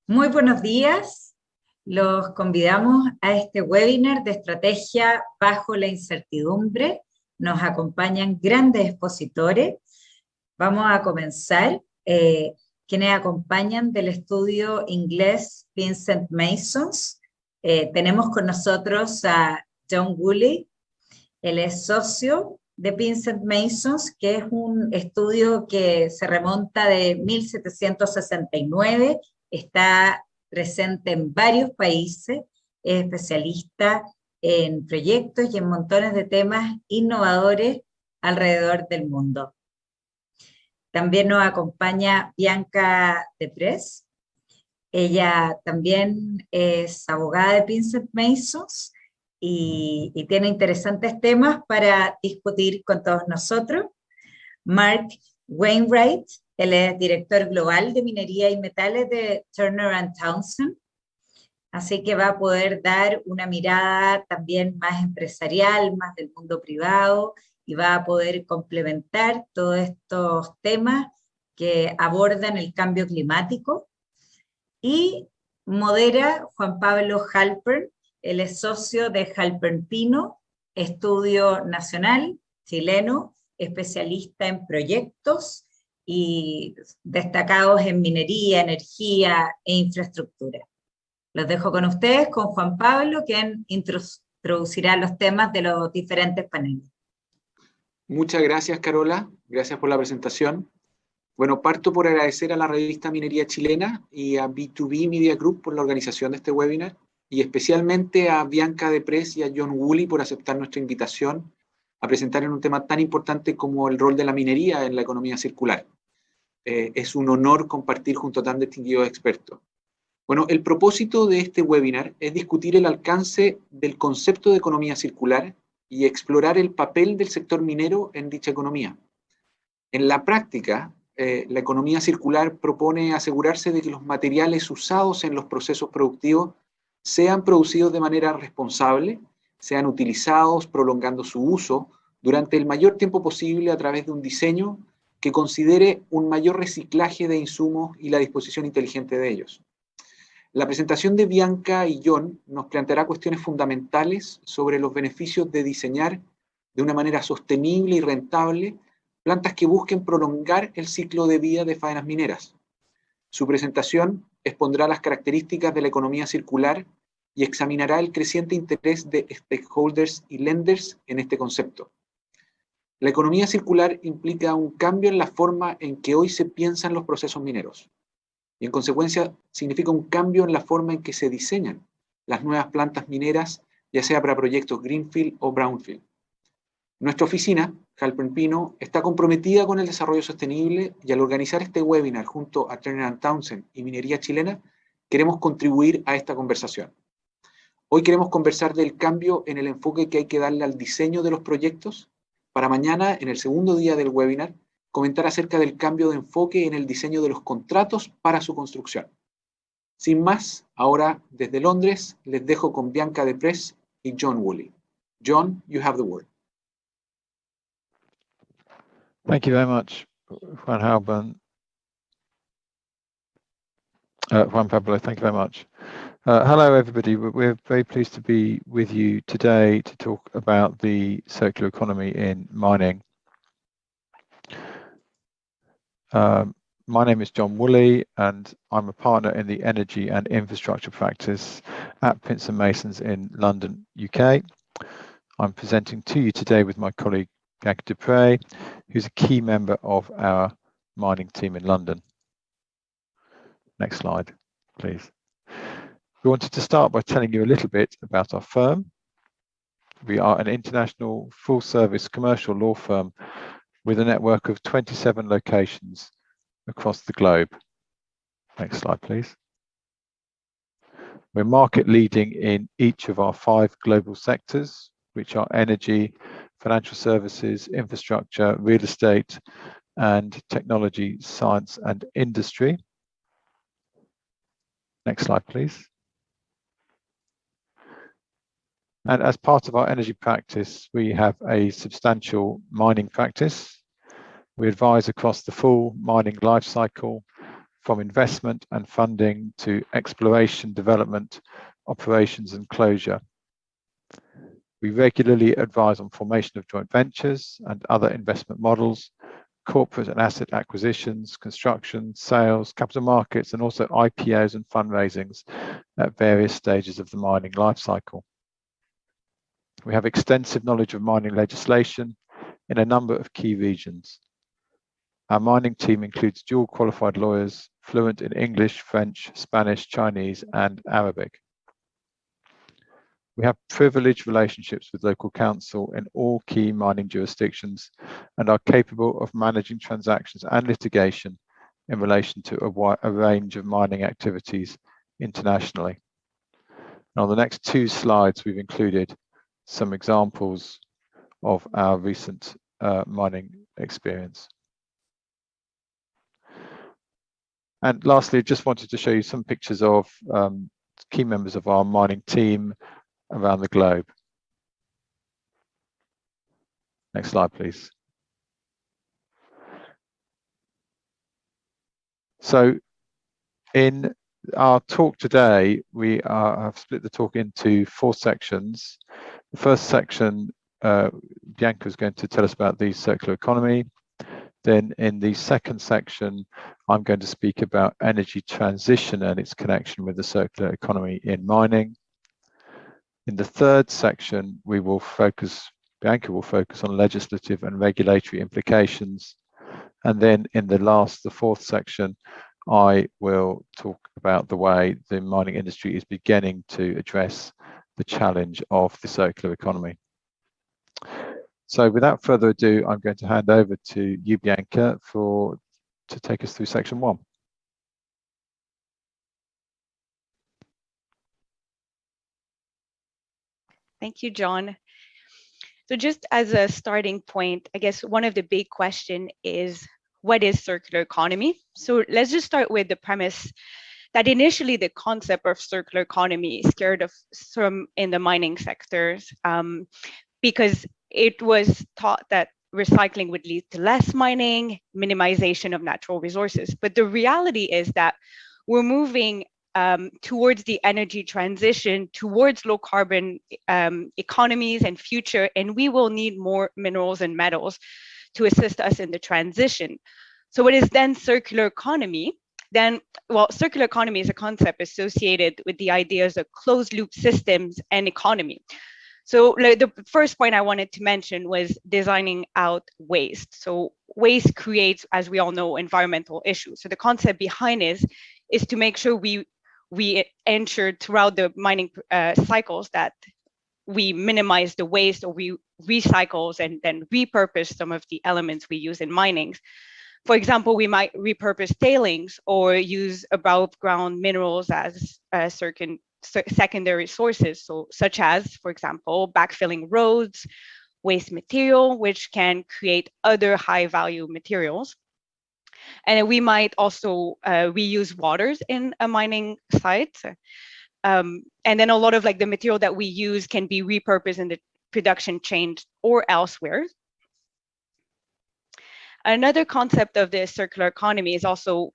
Muy buenos días. Los convidamos a este webinar de estrategia bajo la incertidumbre. Nos acompañan grandes expositores. Vamos a comenzar. Quienes acompañan del estudio inglés Pinsent Masons. Tenemos con nosotros a John Woolley. Él es socio de Pinsent Masons, que es un estudio que se remonta de 1769, está presente en varios países, es especialista en proyectos y en montones de temas innovadores alrededor del mundo. También nos acompaña Bianca Depres. Ella también es abogada de Pinsent Masons y tiene interesantes temas para discutir con todos nosotros. Mark Wainwrigth, él es director global de Minería y Metales de Turner & Townsend, así que va a poder dar una mirada también más empresarial, más del mundo privado, y va a poder complementar todos estos temas que abordan el cambio climático. Y modera Juan Pablo Halpern, él es socio de Halpern Pino, estudio nacional chileno, especialista en proyectos y destacados en minería, energía e infraestructura. Los dejo con ustedes, con Juan Pablo, quien introducirá los temas de los diferentes paneles. Muchas gracias, Carola. Gracias por la presentación. Bueno, parto por agradecer a la revista Minería Chilena y a B2B Media Group por la organización de este webinar, y especialmente a Bianca Depres y a John Woolley por aceptar nuestra invitación a presentar en un tema tan importante como el rol de la minería en la economía circular. Es un honor compartir junto a tan distinguidos expertos. Bueno, el propósito de este webinar es discutir el alcance del concepto de economía circular y explorar el papel del sector minero en dicha economía. En la práctica, la economía circular propone asegurarse de que los materiales usados en los procesos productivos sean producidos de manera responsable, sean utilizados prolongando su uso durante el mayor tiempo posible a través de un diseño que considere un mayor reciclaje de insumos y la disposición inteligente de ellos. La presentación de Bianca y John nos planteará cuestiones fundamentales sobre los beneficios de diseñar de una manera sostenible y rentable plantas que busquen prolongar el ciclo de vida de faenas mineras. Su presentación expondrá las características de la economía circular y examinará el creciente interés de stakeholders y lenders en este concepto. La economía circular implica un cambio en la forma en que hoy se piensan los procesos mineros, y en consecuencia significa un cambio en la forma en que se diseñan las nuevas plantas mineras, ya sea para proyectos Greenfield o Brownfield. Nuestra oficina, Halpern Pino, está comprometida con el desarrollo sostenible, y al organizar este webinar junto a Turner & Townsend y Minería Chilena, queremos contribuir a esta conversación. Hoy queremos conversar del cambio en el enfoque que hay que darle al diseño de los proyectos, para mañana, en el segundo día del webinar, comentar acerca del cambio de enfoque en el diseño de los contratos para su construcción. Sin más, ahora desde Londres les dejo con Bianca Depres y John Woolley. John, you have the word. Thank you very much, Juan Pablo, thank you very much. Hello, everybody. We're very pleased to be with you today to talk about the circular economy in mining. My name is John Woolley, and I'm a partner in the Energy and Infrastructure practice at Pinsent Masons in London, UK. I'm presenting to you today with my colleague Bianca Depres, who's a key member of our mining team in London. Next slide, please. We wanted to start by telling you a little bit about our firm. We are an international full-service commercial law firm with a network of 27 locations across the globe. Next slide, please. We're market leading in each of our 5 global sectors, which are energy, financial services, infrastructure, real estate, and technology, science, and industry. Next slide, please. And as part of our energy practice, we have a substantial mining practice. We advise across the full mining life cycle, from investment and funding to exploration, development, operations and closure. We regularly advise on formation of joint ventures and other investment models, corporate and asset acquisitions, construction, sales, capital markets, and also IPOs and fundraisings at various stages of the mining life cycle. We have extensive knowledge of mining legislation in a number of key regions. Our mining team includes dual qualified lawyers, fluent in English, French, Spanish, Chinese, and Arabic. We have privileged relationships with local council in all key mining jurisdictions and are capable of managing transactions and litigation in relation to a range of mining activities internationally. And on the next two slides, we've included some examples of our recent mining experience. And lastly, just wanted to show you some pictures of key members of our mining team around the globe. Next slide, please. So in our talk today, we have split the talk into 4 sections. The first section, Bianca is going to tell us about the circular economy. Then in the second section, I'm going to speak about energy transition and its connection with the circular economy in mining. In the third section, Bianca will focus on legislative and regulatory implications. And then in the fourth section, I will talk about the way the mining industry is beginning to address the challenge of the circular economy. So without further ado, I'm going to hand over to you, Bianca, to take us through section 1. Thank you, John. So just as a starting point, I guess one of the big questions is, what is circular economy? So let's just start with the premise that initially the concept of circular economy scared of some in the mining sectors because it was thought that recycling would lead to less mining, minimization of natural resources. But the reality is that we're moving towards the energy transition, towards low carbon economies and future, and we will need more minerals and metals to assist us in the transition. So what is then circular economy? Circular economy is a concept associated with the ideas of closed loop systems and economy. So the first point I wanted to mention was designing out waste. So waste creates, as we all know, environmental issues. So the concept behind is to make sure we ensure throughout the mining cycles that we minimize the waste, or we recycle and then repurpose some of the elements we use in mining. For example, we might repurpose tailings or use above ground minerals as certain secondary sources, so such as, for example, backfilling roads, waste material, which can create other high value materials. And we might also reuse waters in a mining site. And then a lot of the material that we use can be repurposed in the production chain or elsewhere. Another concept of the circular economy is also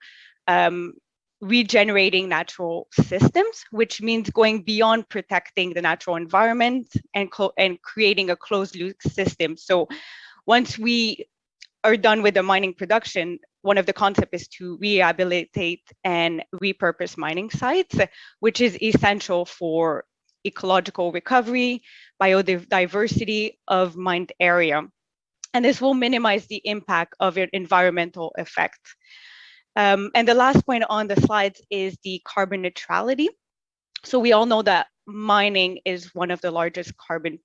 regenerating natural systems, which means going beyond protecting the natural environment and creating a closed loop system. So once we are done with the mining production, one of the concepts is to rehabilitate and repurpose mining sites, which is essential for ecological recovery, biodiversity of mined area. And this will minimize the impact of an environmental effect. And the last point on the slides is the carbon neutrality. So we all know that mining is one of the largest carbon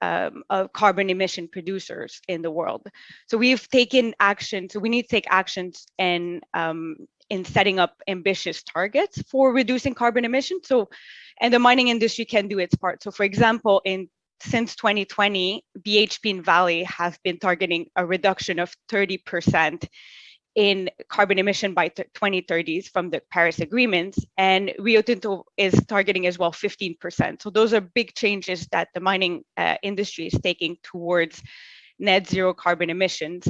emission producers in the world. So we've taken action. So we need to take actions in setting up ambitious targets for reducing carbon emissions. So, and the mining industry can do its part. So for example, since 2020, BHP and Vale have been targeting a reduction of 30% in carbon emission by 2030s from the Paris agreements, and Rio Tinto is targeting as well 15%. So those are big changes that the mining industry is taking towards net zero carbon emissions,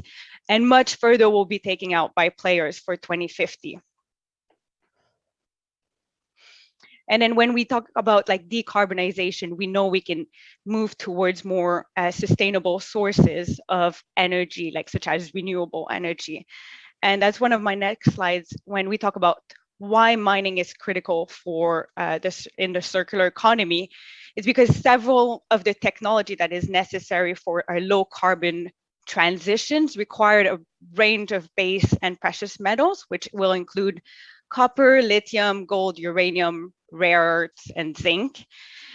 and much further will be taken out by players for 2050. And then when we talk about like decarbonization, we know we can move towards more sustainable sources of energy, like such as renewable energy. And that's one of my next slides when we talk about why mining is critical for this in the circular economy. It's because several of the technology that is necessary for a low carbon transitions required a range of base and precious metals, which will include copper, lithium, gold, uranium, rare earths, and zinc.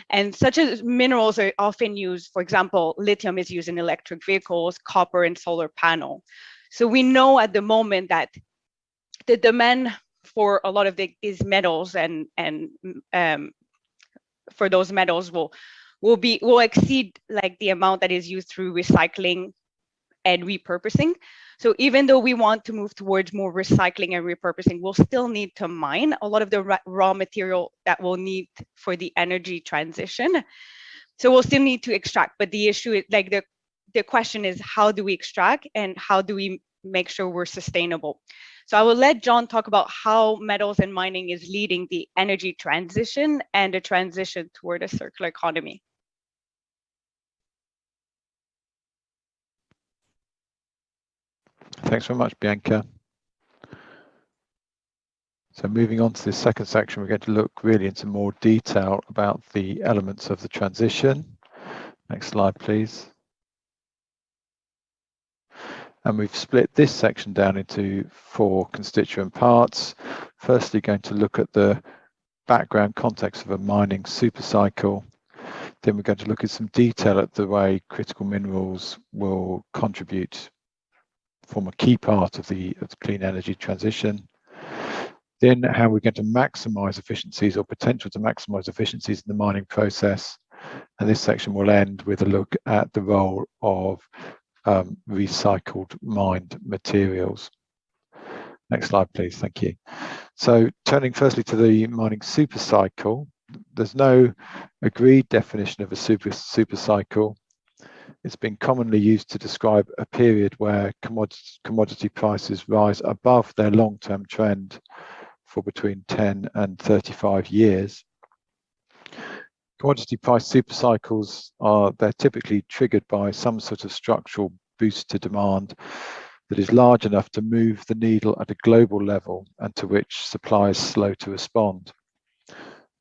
And such as minerals are often used, for example, lithium is used in electric vehicles, copper in solar panel. So we know at the moment that the demand for a lot of these metals and for those metals will exceed like the amount that is used through recycling and repurposing. So even though we want to move towards more recycling and repurposing, we'll still need to mine a lot of the raw material that we'll need for the energy transition. So we'll still need to extract, but the issue is like the question is, how do we extract and how do we make sure we're sustainable? So I will let John talk about how metals and mining is leading the energy transition and the transition toward a circular economy. Thanks very much, Bianca. So moving on to this second section, we're going to look really into more detail about the elements of the transition. Next slide, please. And we've split this section down into 4 constituent parts. Firstly, going to look at the background context of a mining super cycle. Then we're going to look at some detail at the way critical minerals will contribute, form a key part of the clean energy transition. Then how we're going to maximize efficiencies or potential to maximize efficiencies in the mining process. And this section will end with a look at the role of recycled mined materials. Next slide, please. Thank you. So turning firstly to the mining super cycle, there's no agreed definition of a super cycle. It's been commonly used to describe a period where commodity prices rise above their long-term trend for between 10 and 35 years. Commodity price super cycles they're typically triggered by some sort of structural boost to demand that is large enough to move the needle at a global level and to which supply is slow to respond.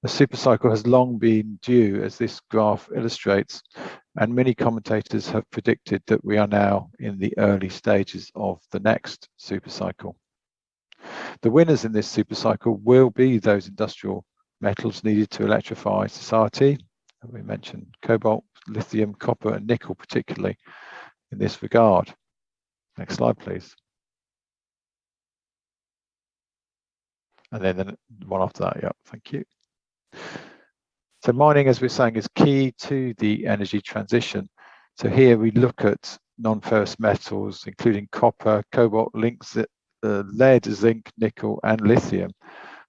The super cycle has long been due, as this graph illustrates, and many commentators have predicted that we are now in the early stages of the next super cycle. The winners in this super cycle will be those industrial metals needed to electrify society. We mentioned cobalt, lithium, copper, and nickel particularly in this regard. Next slide, please. And then the one after that, yeah, thank you. So mining, as we're saying, is key to the energy transition. So here we look at non-ferrous metals, including copper, cobalt, lead, zinc, nickel, and lithium,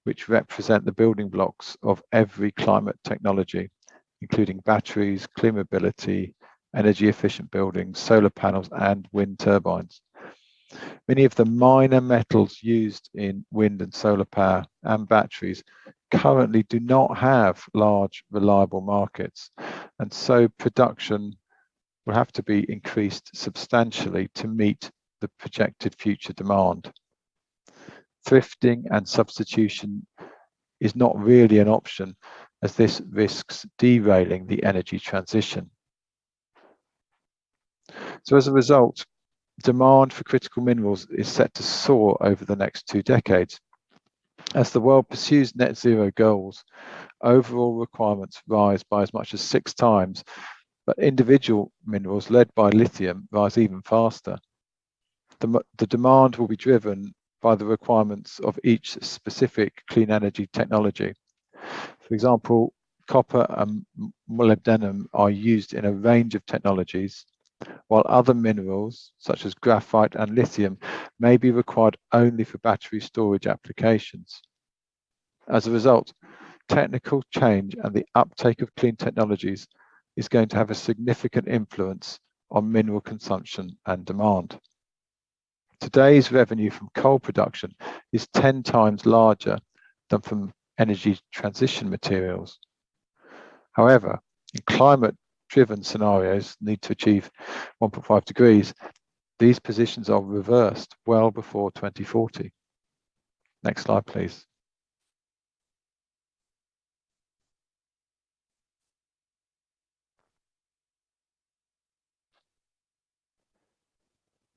which represent the building blocks of every climate technology, including batteries, clean mobility, energy efficient buildings, solar panels, and wind turbines. Many of the minor metals used in wind and solar power and batteries currently do not have large, reliable markets, and so production will have to be increased substantially to meet the projected future demand. Thrifting and substitution is not really an option, as this risks derailing the energy transition. So as a result, demand for critical minerals is set to soar over the next 2 decades. As the world pursues net zero goals, overall requirements rise by as much as 6 times, but individual minerals led by lithium rise even faster. The demand will be driven by the requirements of each specific clean energy technology. For example, copper and molybdenum are used in a range of technologies, while other minerals, such as graphite and lithium, may be required only for battery storage applications. As a result, technical change and the uptake of clean technologies is going to have a significant influence on mineral consumption and demand. Today's revenue from coal production is 10 times larger than from energy transition materials. However, in climate-driven scenarios need to achieve 1.5 degrees, these positions are reversed well before 2040. Next slide, please.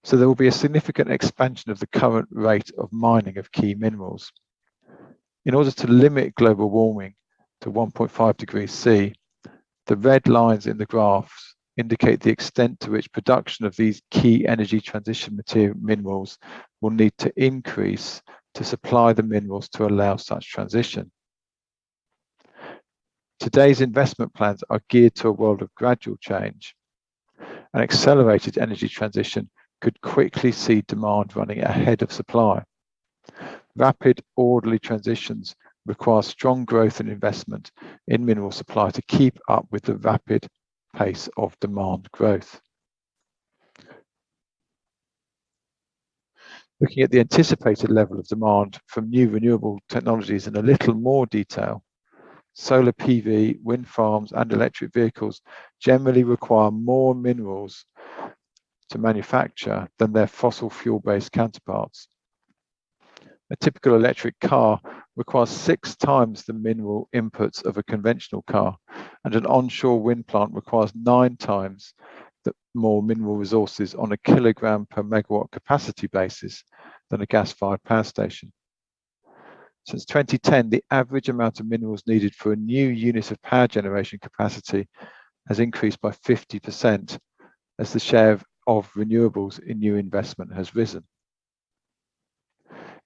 So there will be a significant expansion of the current rate of mining of key minerals. In order to limit global warming to 1.5 degrees C, the red lines in the graphs indicate the extent to which production of these key energy transition minerals will need to increase to supply the minerals to allow such transition. Today's investment plans are geared to a world of gradual change. An accelerated energy transition could quickly see demand running ahead of supply. Rapid, orderly transitions require strong growth and investment in mineral supply to keep up with the rapid pace of demand growth. Looking at the anticipated level of demand from new renewable technologies in a little more detail, solar PV, wind farms, and electric vehicles generally require more minerals to manufacture than their fossil fuel-based counterparts. A typical electric car requires 6 times the mineral inputs of a conventional car, and an onshore wind plant requires 9 times more mineral resources on a kilogram per megawatt capacity basis than a gas-fired power station. Since 2010, the average amount of minerals needed for a new unit of power generation capacity has increased by 50% as the share of renewables in new investment has risen.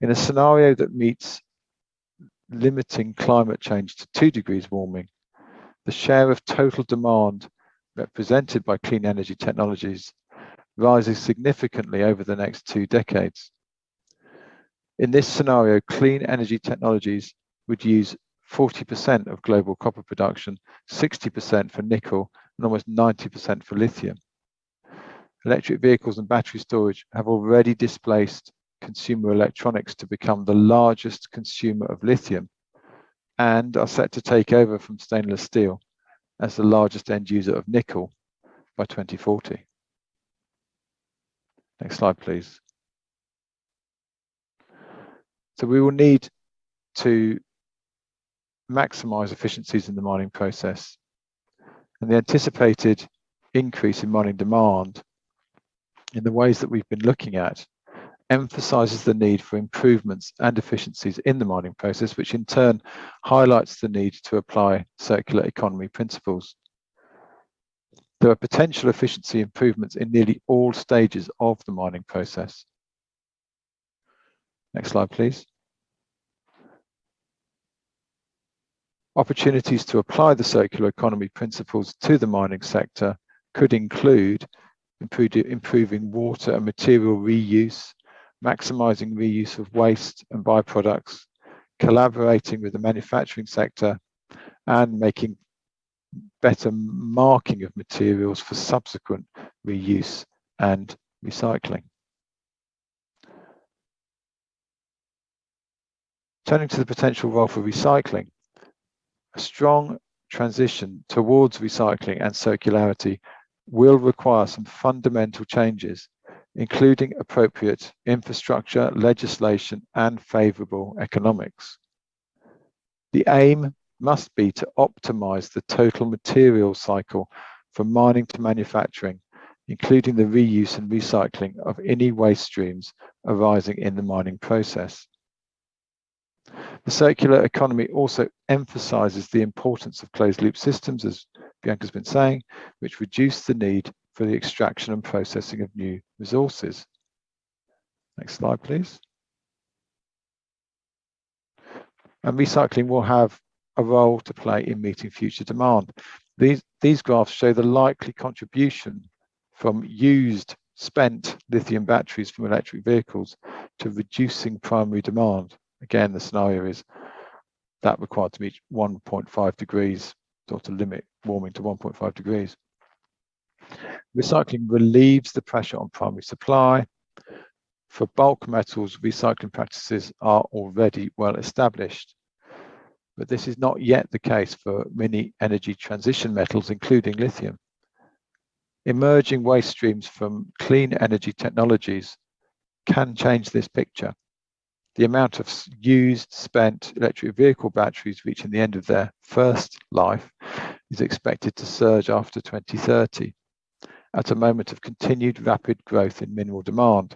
In a scenario that meets limiting climate change to 2 degrees warming, the share of total demand represented by clean energy technologies rises significantly over the next 2 decades. In this scenario, clean energy technologies would use 40% of global copper production, 60% for nickel, and almost 90% for lithium. Electric vehicles and battery storage have already displaced consumer electronics to become the largest consumer of lithium and are set to take over from stainless steel as the largest end user of nickel by 2040. Next slide, please. So we will need to maximize efficiencies in the mining process, and the anticipated increase in mining demand in the ways that we've been looking at emphasizes the need for improvements and efficiencies in the mining process, which in turn highlights the need to apply circular economy principles. There are potential efficiency improvements in nearly all stages of the mining process. Next slide, please. Opportunities to apply the circular economy principles to the mining sector could include improving water and material reuse, maximizing reuse of waste and byproducts, collaborating with the manufacturing sector, and making better marking of materials for subsequent reuse and recycling. Turning to the potential role for recycling, a strong transition towards recycling and circularity will require some fundamental changes, including appropriate infrastructure, legislation, and favorable economics. The aim must be to optimize the total material cycle from mining to manufacturing, including the reuse and recycling of any waste streams arising in the mining process. The circular economy also emphasizes the importance of closed-loop systems, as Bianca's been saying, which reduce the need for the extraction and processing of new resources. Next slide, please. And recycling will have a role to play in meeting future demand. These graphs show the likely contribution from used, spent lithium batteries from electric vehicles to reducing primary demand. Again, the scenario is that required to meet 1.5 degrees, or to limit warming to 1.5 degrees. Recycling relieves the pressure on primary supply. For bulk metals, recycling practices are already well established. But this is not yet the case for many energy transition metals, including lithium. Emerging waste streams from clean energy technologies can change this picture. The amount of used, spent electric vehicle batteries reaching the end of their first life is expected to surge after 2030, at a moment of continued rapid growth in mineral demand.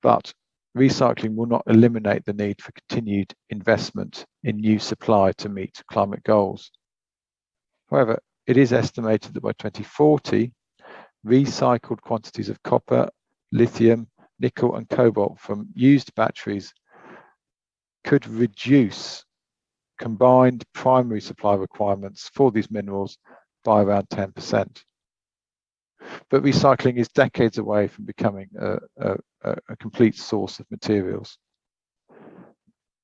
But recycling will not eliminate the need for continued investment in new supply to meet climate goals. However, it is estimated that by 2040, recycled quantities of copper, lithium, nickel and cobalt from used batteries could reduce combined primary supply requirements for these minerals by around 10%. But recycling is decades away from becoming a complete source of materials.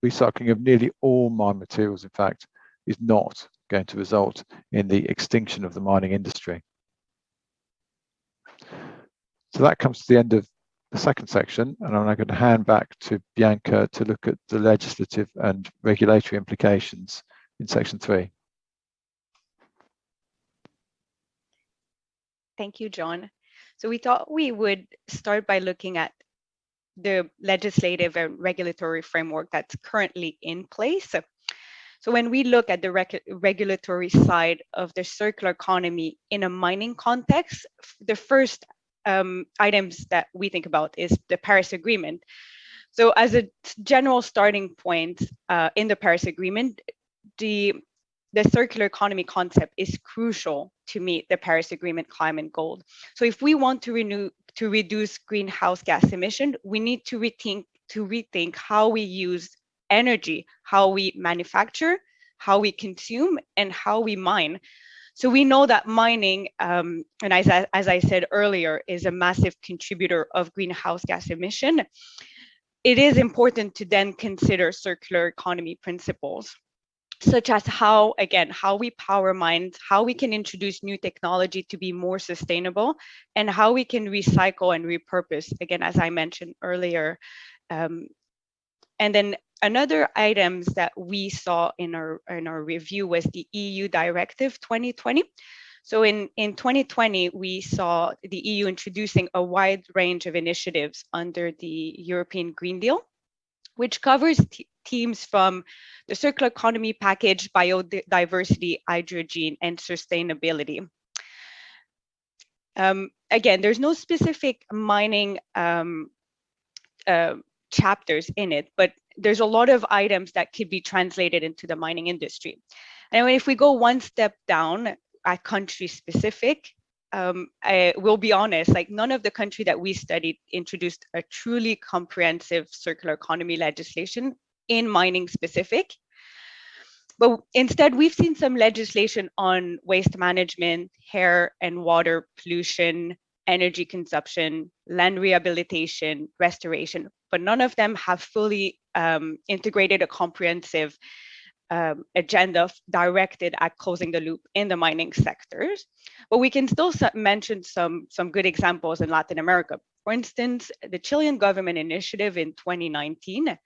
Recycling of nearly all mine materials, in fact, is not going to result in the extinction of the mining industry. So that comes to the end of the second section, and I'm now going to hand back to Bianca to look at the legislative and regulatory implications in section 3. Thank you, John. So we thought we would start by looking at the legislative and regulatory framework that's currently in place. So when we look at the regulatory side of the circular economy in a mining context, the first items that we think about is the Paris Agreement. So as a general starting point in the Paris Agreement, the circular economy concept is crucial to meet the Paris Agreement climate goal. So if we want to reduce greenhouse gas emission, we need to rethink how we use energy, how we manufacture, how we consume, and how we mine. So we know that mining, and as I said earlier, is a massive contributor of greenhouse gas emission. It is important to then consider circular economy principles, such as how we power mines, how we can introduce new technology to be more sustainable, and how we can recycle and repurpose, again, as I mentioned earlier. And then another items that we saw in our review was the EU Directive 2020. So in 2020, we saw the EU introducing a wide range of initiatives under the European Green Deal, which covers themes from the circular economy package, biodiversity, hydrogen, and sustainability. Again, there's no specific mining chapters in it, but there's a lot of items that could be translated into the mining industry. And if we go one step down at country specific, I will be honest, like none of the country that we studied introduced a truly comprehensive circular economy legislation in mining specific. But instead, we've seen some legislation on waste management, air and water pollution, energy consumption, land rehabilitation, restoration, but none of them have fully integrated a comprehensive agenda directed at closing the loop in the mining sectors. But we can still mention some good examples in Latin America. For instance, the Chilean government initiative in 2019.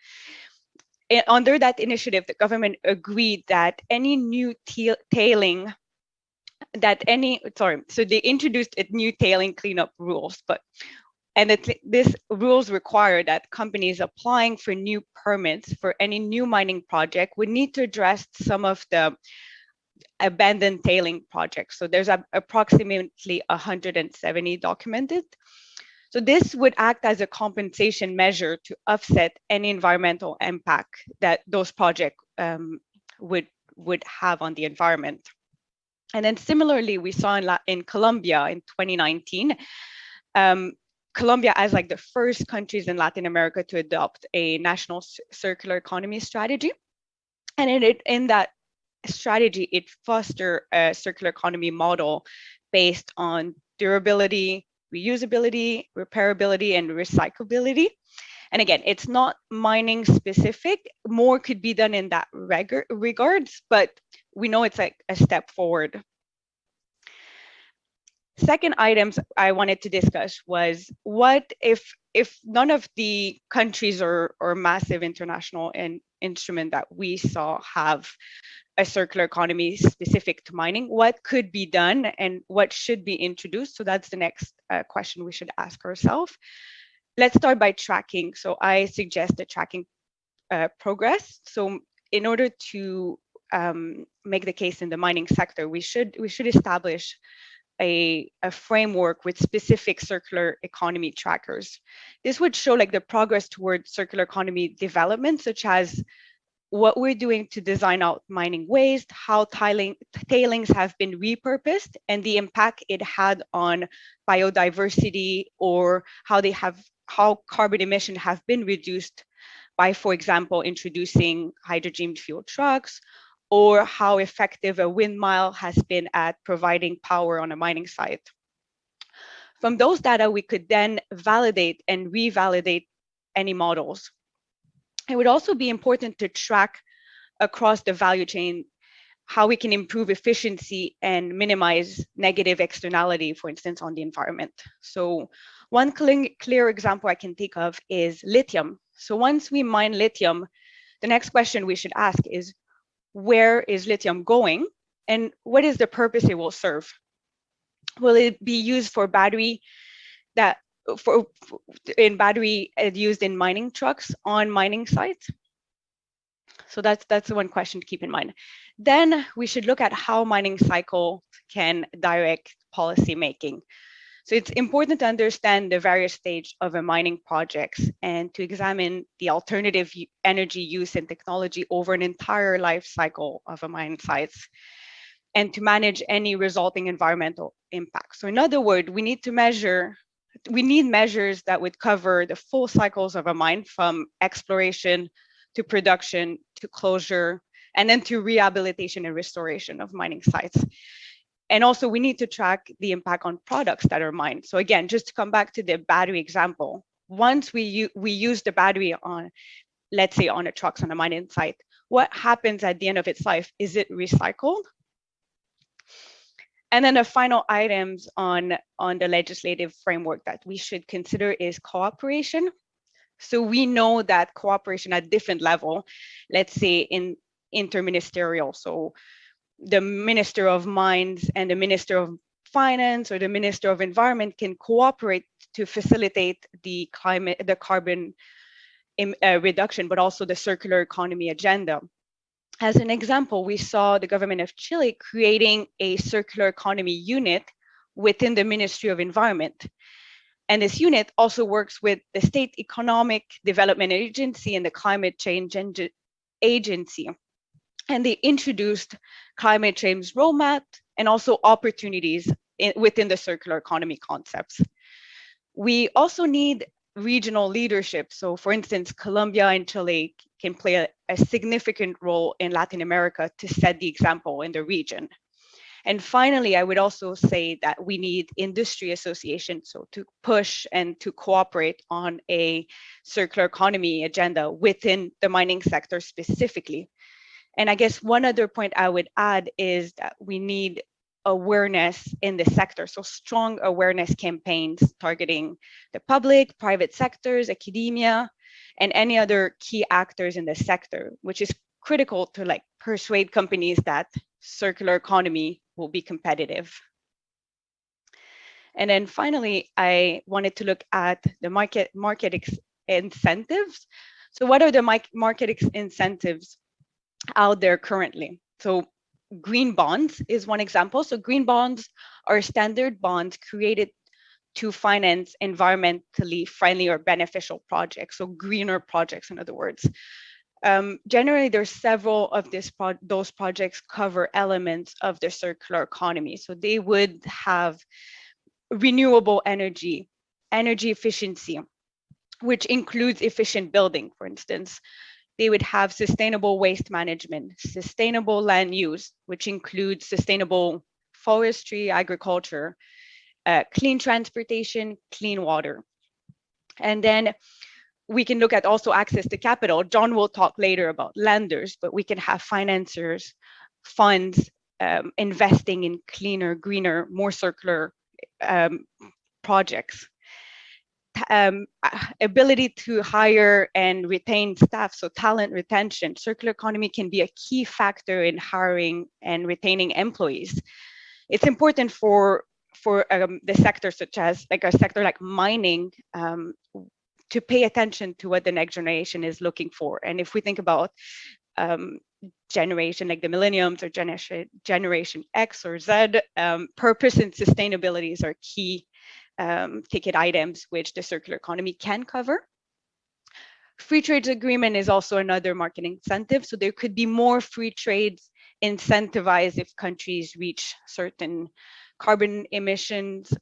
Under that initiative, the government agreed that any new tailing so they introduced a new tailing cleanup rules, this rules require that companies applying for new permits for any new mining project would need to address some of the abandoned tailing projects. So there's approximately 170 documented. So this would act as a compensation measure to offset any environmental impact that those projects would have on the environment. And then similarly, we saw in Colombia in 2019, Colombia as like the first countries in Latin America to adopt a national circular economy strategy. And in that strategy, it fostered a circular economy model based on durability, reusability, repairability, and recyclability. And again, it's not mining specific. More could be done in that regards, but we know it's like a step forward. Second items I wanted to discuss was what if none of the countries or massive international instrument that we saw have a circular economy specific to mining, what could be done and what should be introduced? So that's the next question we should ask ourselves. Let's start by tracking. So I suggest the tracking progress. So in order to make the case in the mining sector, we should establish a framework with specific circular economy trackers. This would show like the progress towards circular economy development, such as what we're doing to design out mining waste, how tailings have been repurposed, and the impact it had on biodiversity, or how carbon emission have been reduced by, for example, introducing hydrogen fuel trucks, or how effective a windmill has been at providing power on a mining site. From those data, we could then validate and revalidate any models. It would also be important to track across the value chain how we can improve efficiency and minimize negative externality, for instance, on the environment. So one clear example I can think of is lithium. So once we mine lithium, the next question we should ask is, where is lithium going and what is the purpose it will serve? Will it be used for battery used in mining trucks on mining sites? So that's one question to keep in mind. Then we should look at how mining cycle can direct policy making. So it's important to understand the various stages of a mining projects and to examine the alternative energy use and technology over an entire life cycle of a mine sites, and to manage any resulting environmental impact. So in other words, we need measures that would cover the full cycles of a mine, from exploration to production to closure, and then to rehabilitation and restoration of mining sites. And also we need to track the impact on products that are mined. So again, just to come back to the battery example, once we use the battery on, let's say on a truck on a mining site, what happens at the end of its life? Is it recycled? And then the final items on the legislative framework that we should consider is cooperation. So we know that cooperation at different level, let's say in interministerial, so the Minister of Mines and the Minister of Finance or the Minister of Environment can cooperate to facilitate the carbon reduction, but also the circular economy agenda. As an example, we saw the government of Chile creating a circular economy unit within the Ministry of Environment. And this unit also works with the State Economic Development Agency and the Climate Change Agency. And they introduced climate change roadmap and also opportunities within the circular economy concepts. We also need regional leadership. So for instance, Colombia and Chile can play a significant role in Latin America to set the example in the region. And finally, I would also say that we need industry associations, so to push and to cooperate on a circular economy agenda within the mining sector specifically. And I guess one other point I would add is that we need awareness in the sector. So strong awareness campaigns targeting the public, private sectors, academia, and any other key actors in the sector, which is critical to like persuade companies that circular economy will be competitive. And then finally, I wanted to look at the market incentives. So what are the market incentives out there currently? So green bonds is one example. So green bonds are standard bonds created to finance environmentally friendly or beneficial projects, so greener projects, in other words. Generally, there's several of those projects cover elements of the circular economy. So they would have renewable energy, energy efficiency, which includes efficient building, for instance. They would have sustainable waste management, sustainable land use, which includes sustainable forestry, agriculture, clean transportation, clean water. And then we can look at also access to capital. John will talk later about lenders, but we can have financiers, funds investing in cleaner, greener, more circular projects. Ability to hire and retain staff, so talent retention. Circular economy can be a key factor in hiring and retaining employees. It's important for the sector, such as like a sector like mining, to pay attention to what the next generation is looking for. And if we think about generation like the millenniums or generation X or Z, purpose and sustainability are key ticket items which the circular economy can cover. Free trade agreement is also another market incentive. So there could be more free trades incentivized if countries reach certain carbon emissions,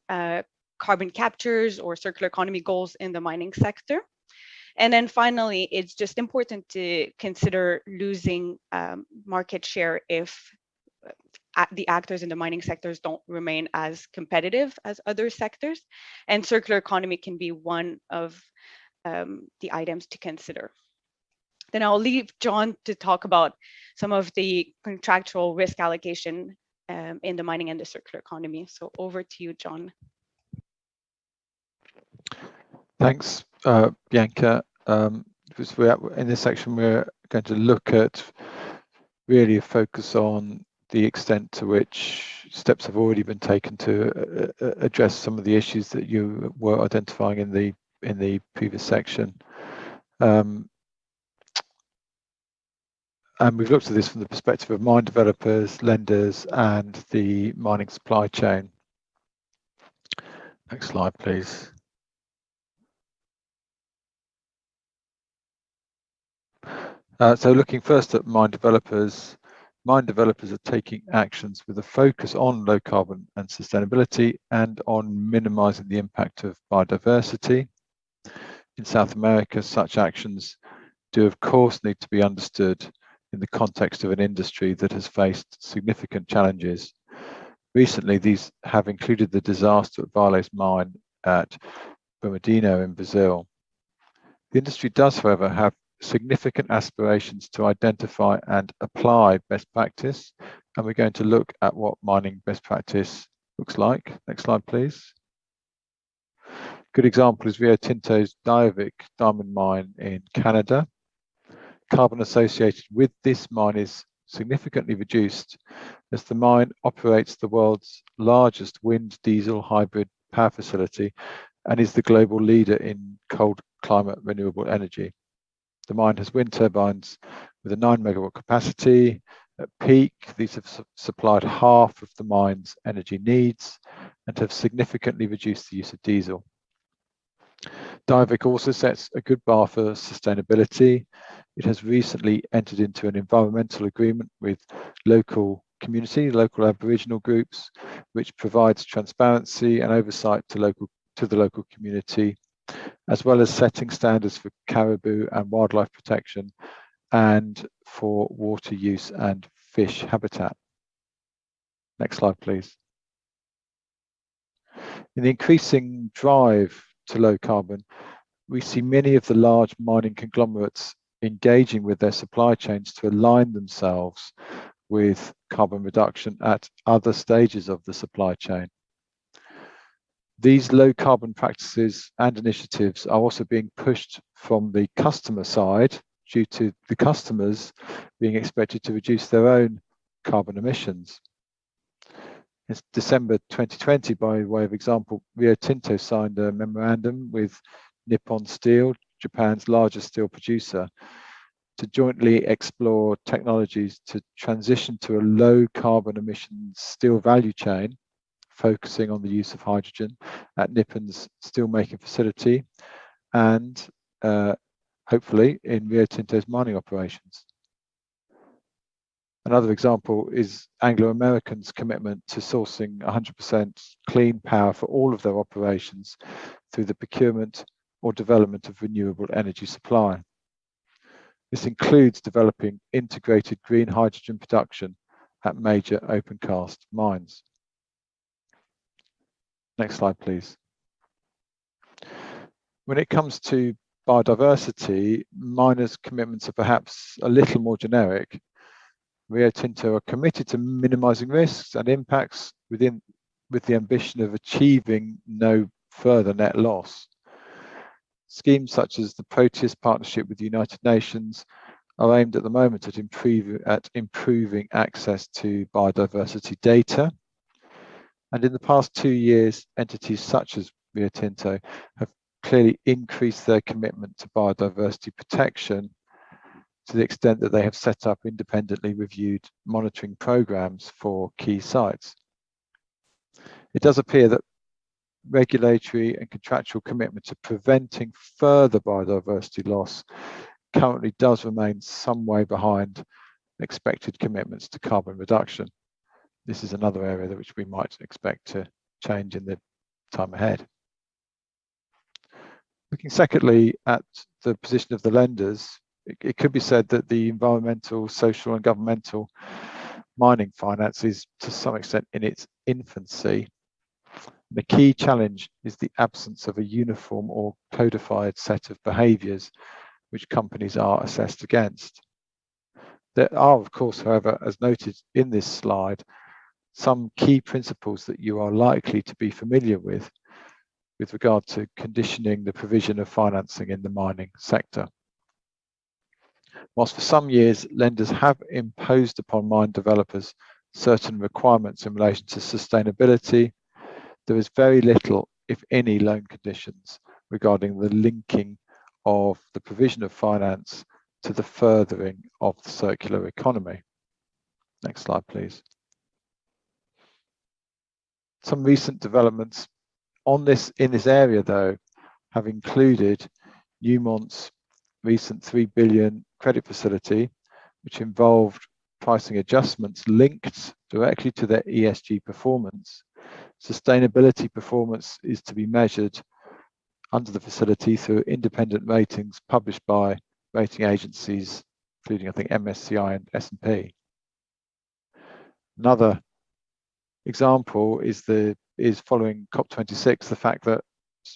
carbon captures, or circular economy goals in the mining sector. And then finally, it's just important to consider losing market share if the actors in the mining sectors don't remain as competitive as other sectors. And circular economy can be one of the items to consider. Then I'll leave John to talk about some of the contractual risk allocation in the mining and the circular economy. So over to you, John. Thanks, Bianca. In this section, we're going to look at really a focus on the extent to which steps have already been taken to address some of the issues that you were identifying in the previous section. And we've looked at this from the perspective of mine developers, lenders, and the mining supply chain. Next slide, please. So looking first at mine developers are taking actions with a focus on low carbon and sustainability and on minimizing the impact of biodiversity. In South America, such actions do of course need to be understood in the context of an industry that has faced significant challenges. Recently, these have included the disaster at Vale's mine at Brumadinho in Brazil. The industry does, however, have significant aspirations to identify and apply best practice, and we're going to look at what mining best practice looks like. Next slide, please. Good example is Rio Tinto's Diavik diamond mine in Canada. Carbon associated with this mine is significantly reduced as the mine operates the world's largest wind diesel hybrid power facility and is the global leader in cold climate renewable energy. The mine has wind turbines with a 9 megawatt capacity. At peak, these have supplied half of the mine's energy needs and have significantly reduced the use of diesel. Diavik also sets a good bar for sustainability. It has recently entered into an environmental agreement with local Aboriginal groups, which provides transparency and oversight to the local community, as well as setting standards for caribou and wildlife protection and for water use and fish habitat. Next slide, please. In the increasing drive to low carbon, we see many of the large mining conglomerates engaging with their supply chains to align themselves with carbon reduction at other stages of the supply chain. These low carbon practices and initiatives are also being pushed from the customer side due to the customers being expected to reduce their own carbon emissions. In December 2020, by way of example, Rio Tinto signed a memorandum with Nippon Steel, Japan's largest steel producer, to jointly explore technologies to transition to a low carbon emissions steel value chain, focusing on the use of hydrogen at Nippon's steelmaking facility and hopefully in Rio Tinto's mining operations. Another example is Anglo American's commitment to sourcing 100% clean power for all of their operations through the procurement or development of renewable energy supply. This includes developing integrated green hydrogen production at major open cast mines. Next slide, please. When it comes to biodiversity, miners' commitments are perhaps a little more generic. Rio Tinto are committed to minimizing risks and impacts within with the ambition of achieving no further net loss. Schemes such as the Proteus partnership with the United Nations are aimed at the moment at improving access to biodiversity data. And in the past 2 years, entities such as Rio Tinto have clearly increased their commitment to biodiversity protection to the extent that they have set up independently reviewed monitoring programs for key sites. It does appear that regulatory and contractual commitment to preventing further biodiversity loss currently does remain some way behind expected commitments to carbon reduction. This is another area which we might expect to change in the time ahead. Looking secondly at the position of the lenders, it could be said that the environmental, social and governmental mining finance is to some extent in its infancy. The key challenge is the absence of a uniform or codified set of behaviours which companies are assessed against. There are, of course, however, as noted in this slide, some key principles that you are likely to be familiar with regard to conditioning the provision of financing in the mining sector. Whilst for some years lenders have imposed upon mine developers certain requirements in relation to sustainability, there is very little, if any, loan conditions regarding the linking of the provision of finance to the furthering of the circular economy. Next slide, please. Some recent developments in this area, though, have included Newmont's recent $3 billion credit facility, which involved pricing adjustments linked directly to their ESG performance. Sustainability performance is to be measured under the facility through independent ratings published by rating agencies, including, I think, MSCI and S&P. Another example is following COP26, the fact that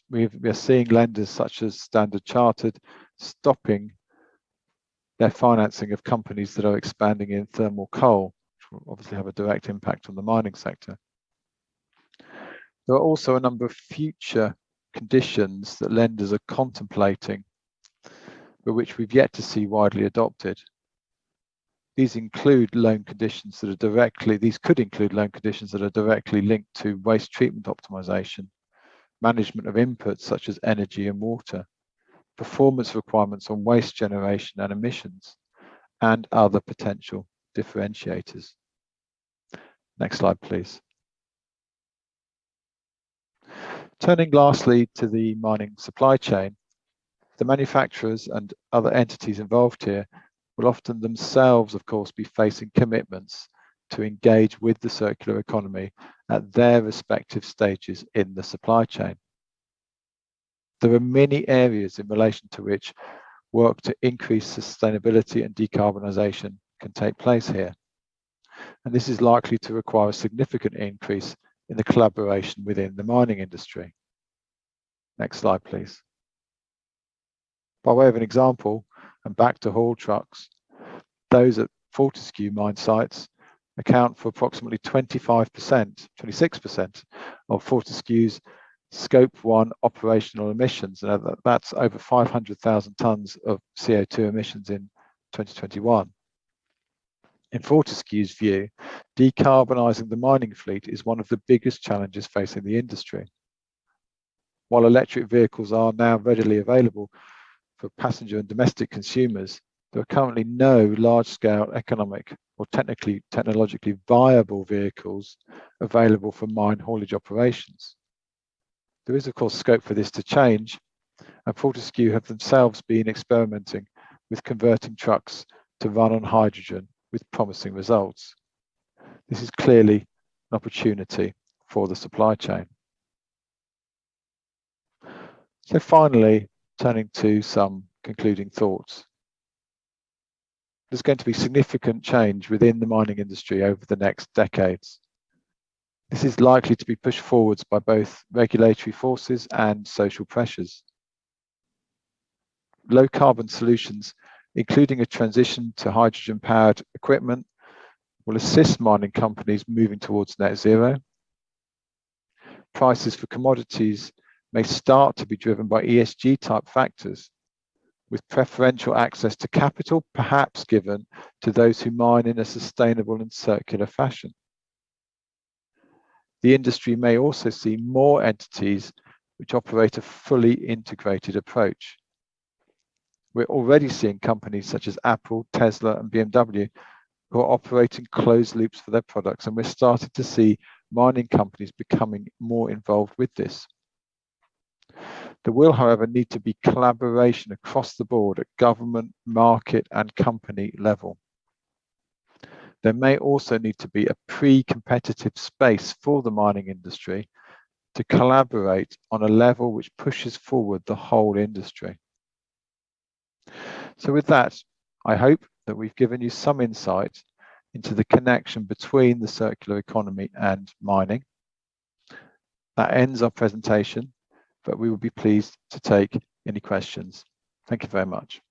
we are seeing lenders such as Standard Chartered stopping their financing of companies that are expanding in thermal coal, which will obviously have a direct impact on the mining sector. There are also a number of future conditions that lenders are contemplating, but which we've yet to see widely adopted. These include loan conditions that are directly linked to waste treatment optimization, management of inputs such as energy and water, performance requirements on waste generation and emissions, and other potential differentiators. Next slide, please. Turning lastly to the mining supply chain, the manufacturers and other entities involved here will often themselves, of course, be facing commitments to engage with the circular economy at their respective stages in the supply chain. There are many areas in relation to which work to increase sustainability and decarbonisation can take place here. And this is likely to require a significant increase in the collaboration within the mining industry. Next slide, please. By way of an example, and back to haul trucks, those at Fortescue mine sites account for approximately 26% of Fortescue's Scope 1 operational emissions, and that's over 500,000 tonnes of CO2 emissions in 2021. In Fortescue's view, decarbonising the mining fleet is one of the biggest challenges facing the industry. While electric vehicles are now readily available for passenger and domestic consumers, there are currently no large-scale economic or technologically viable vehicles available for mine haulage operations. There is, of course, scope for this to change, and Fortescue have themselves been experimenting with converting trucks to run on hydrogen with promising results. This is clearly an opportunity for the supply chain. So finally, turning to some concluding thoughts. There's going to be significant change within the mining industry over the next decades. This is likely to be pushed forwards by both regulatory forces and social pressures. Low carbon solutions, including a transition to hydrogen-powered equipment, will assist mining companies moving towards net zero. prices for commodities may start to be driven by ESG type factors, with preferential access to capital perhaps given to those who mine in a sustainable and circular fashion. The industry may also see more entities which operate a fully integrated approach. We're already seeing companies such as Apple, Tesla, and BMW who are operating closed loops for their products, and we're starting to see mining companies becoming more involved with this. There will, however, need to be collaboration across the board at government, market, and company level. There may also need to be a pre-competitive space for the mining industry to collaborate on a level which pushes forward the whole industry. So with that, I hope that we've given you some insight into the connection between the circular economy and mining. That ends our presentation, but we will be pleased to take any questions. Thank you very much.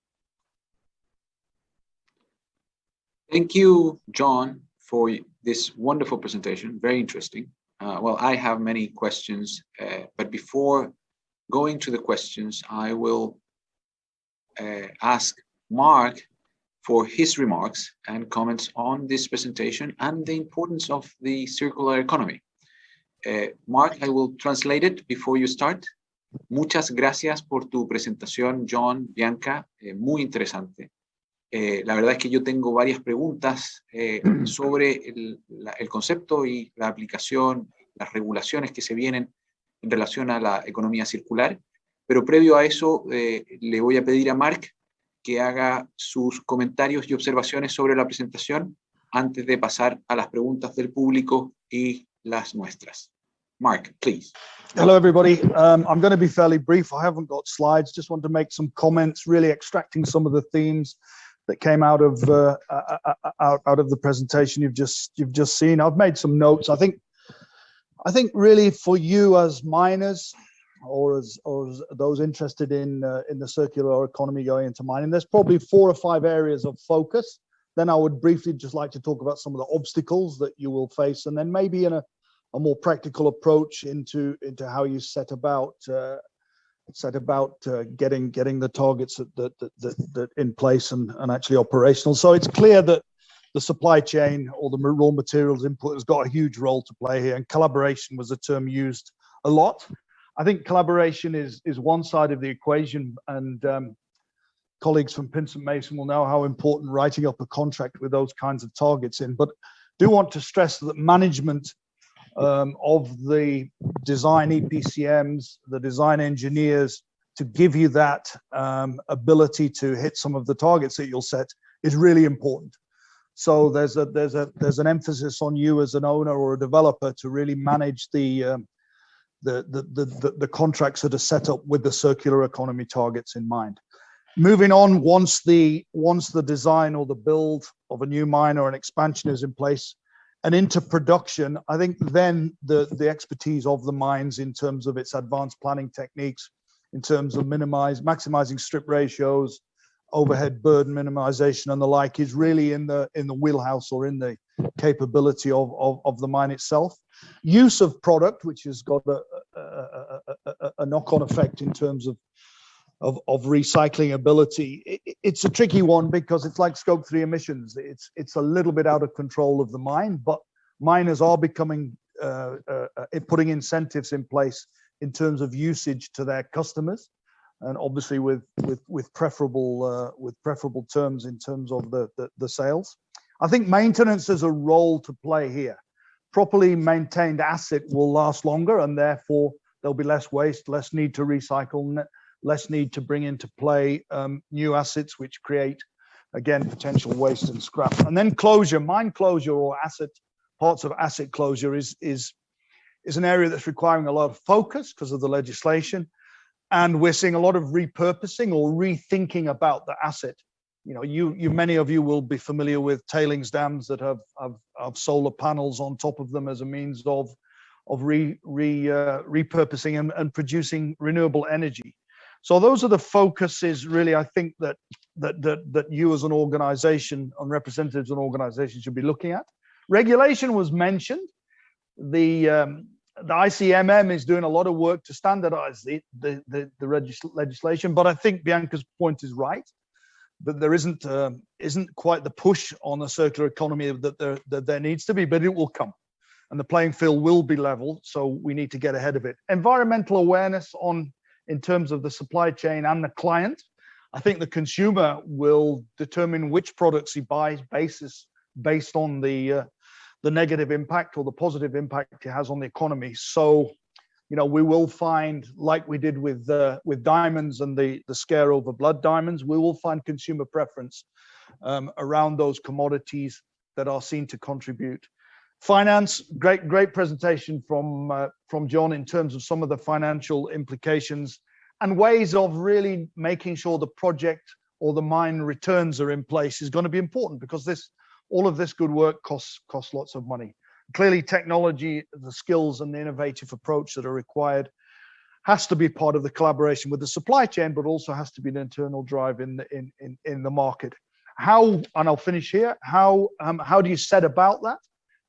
Thank you, John, for this wonderful presentation. Very interesting. Well, I have many questions, but before going to the questions, I will ask Mark for his remarks and comments on this presentation and the importance of the circular economy. Mark, I will translate it before you start. Muchas gracias por tu presentación, John, Bianca, muy interesante. La verdad es que yo tengo varias preguntas sobre el concepto y la aplicación, las regulaciones que se vienen en relación a la economía circular, pero previo a eso le voy a pedir a Mark que haga sus comentarios y observaciones sobre la presentación antes de pasar a las preguntas del público y las nuestras. Mark, please. Hello, everybody. I'm going to be fairly brief. I haven't got slides. Just want to make some comments, really extracting some of the themes that came out of the presentation you've just seen. I've made some notes. I think really for you as miners or as those interested in the circular economy going into mining, there's probably 4 or 5 areas of focus. Then I would briefly just like to talk about some of the obstacles that you will face, and then maybe in a more practical approach into how you set about getting the targets that in place and actually operational. So it's clear that the supply chain or the raw materials input has got a huge role to play here, and collaboration was a term used a lot. I think collaboration is one side of the equation, and colleagues from Pinsent Mason will know how important writing up a contract with those kinds of targets in. But do want to stress that management of the design EPCMs, the design engineers, to give you that ability to hit some of the targets that you'll set is really important. So there's an emphasis on you as an owner or a developer to really manage the contracts that are set up with the circular economy targets in mind. Moving on, once the design or the build of a new mine or an expansion is in place and into production, I think then the expertise of the mines in terms of its advanced planning techniques, in terms of maximizing strip ratios, overhead burden minimization and the like, is really in the wheelhouse or in the capability of the mine itself. Use of product, which has got a knock-on effect in terms of recycling ability. It's a tricky one because it's like Scope 3 emissions. It's a little bit out of control of the mine, but miners are becoming putting incentives in place in terms of usage to their customers, and obviously with preferable terms in terms of the sales. I think maintenance has a role to play here. Properly maintained asset will last longer, and therefore there'll be less waste, less need to recycle, less need to bring into play new assets, which create, again, potential waste and scrap. And then closure, mine closure or parts of asset closure is an area that's requiring a lot of focus because of the legislation. And we're seeing a lot of repurposing or rethinking about the asset. You know, many of you will be familiar with tailings dams that have solar panels on top of them as a means of repurposing and producing renewable energy. So those are the focuses, really, I think that you as an organization and representatives of an organization should be looking at. Regulation was mentioned. The the ICMM is doing a lot of work to standardize the legislation, but I think Bianca's point is right, that there isn't quite the push on the circular economy that there needs to be, but it will come. And the playing field will be level, so we need to get ahead of it. Environmental awareness in terms of the supply chain and the client. I think the consumer will determine which products he buys based on the negative impact or the positive impact it has on the economy. So, you know, we will find, like we did with diamonds and the scare over blood diamonds, we will find consumer preference around those commodities that are seen to contribute. Finance, great presentation from John in terms of some of the financial implications and ways of really making sure the project or the mine returns are in place is going to be important, because all of this good work costs lots of money. Clearly, technology, the skills and the innovative approach that are required has to be part of the collaboration with the supply chain, but also has to be an internal drive in the market. How, and I'll finish here, how do you set about that?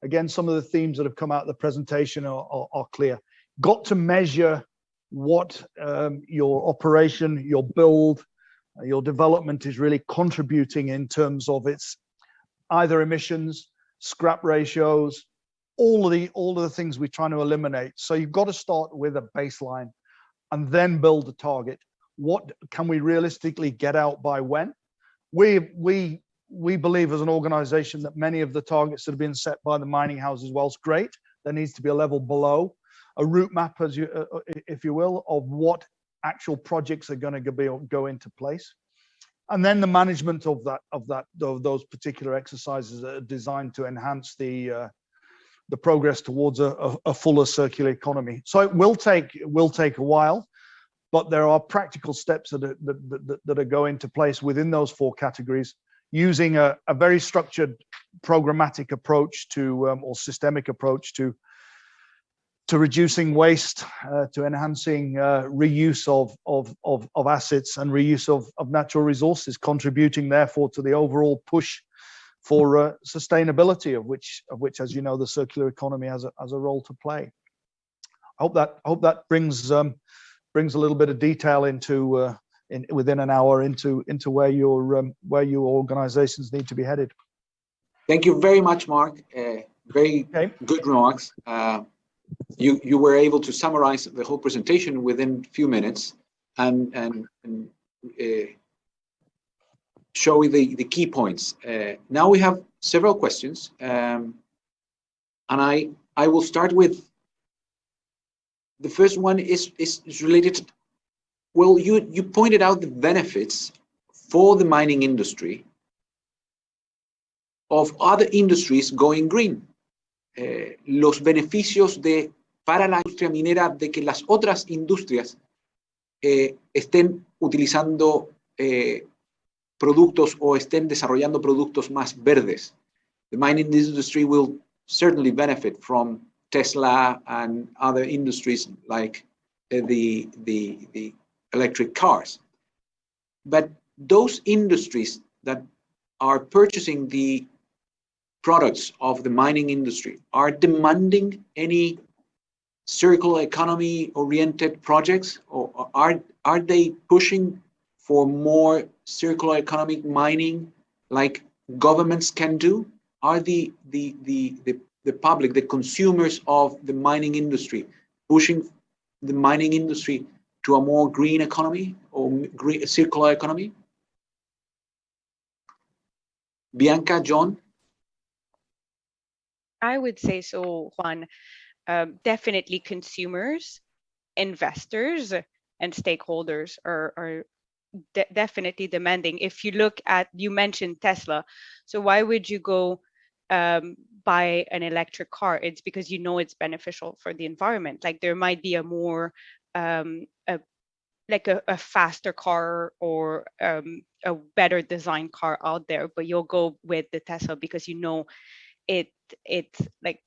Again, some of the themes that have come out of the presentation are clear. Got to measure what your operation, your build, your development is really contributing in terms of its either emissions, scrap ratios, all of the things we're trying to eliminate. So you've got to start with a baseline and then build a target. What can we realistically get out by when? We believe as an organization that many of the targets that have been set by the mining houses, whilst great, there needs to be a level below, a route map, as you, if you will, of what actual projects are going to go into place. And then the management of those particular exercises are designed to enhance the progress towards a fuller circular economy. So it will take a while, but there are practical steps that are going to place within those four categories, using a very structured programmatic approach to or systemic approach to reducing waste, to enhancing reuse of assets and reuse of natural resources, contributing therefore to the overall push for sustainability, of which, as you know, the circular economy has a role to play. I hope that brings a little bit of detail into within an hour into where your organizations need to be headed. Thank you very much, Mark. Very good remarks. You were able to summarize the whole presentation within a few minutes and show the key points. Now we have several questions, and I will start with the first one is related to, well, you pointed out the benefits for the mining industry of other industries going green. Los beneficios para la industria minera de que las otras industrias estén utilizando productos o estén desarrollando productos más verdes. The mining industry will certainly benefit from Tesla and other industries like the electric cars. But those industries that are purchasing the products of the mining industry are demanding any circular economy oriented projects, or are they pushing for more circular economic mining like governments can do? Are the public, the consumers of the mining industry, pushing the mining industry to a more green economy or circular economy? Bianca, John? I would say so, Juan. Definitely consumers, investors, and stakeholders are definitely demanding. If you look at, you mentioned Tesla, so why would you go buy an electric car? It's because you know it's beneficial for the environment. Like there might be a more a faster car or a better designed car out there, but you'll go with the Tesla because you know it's like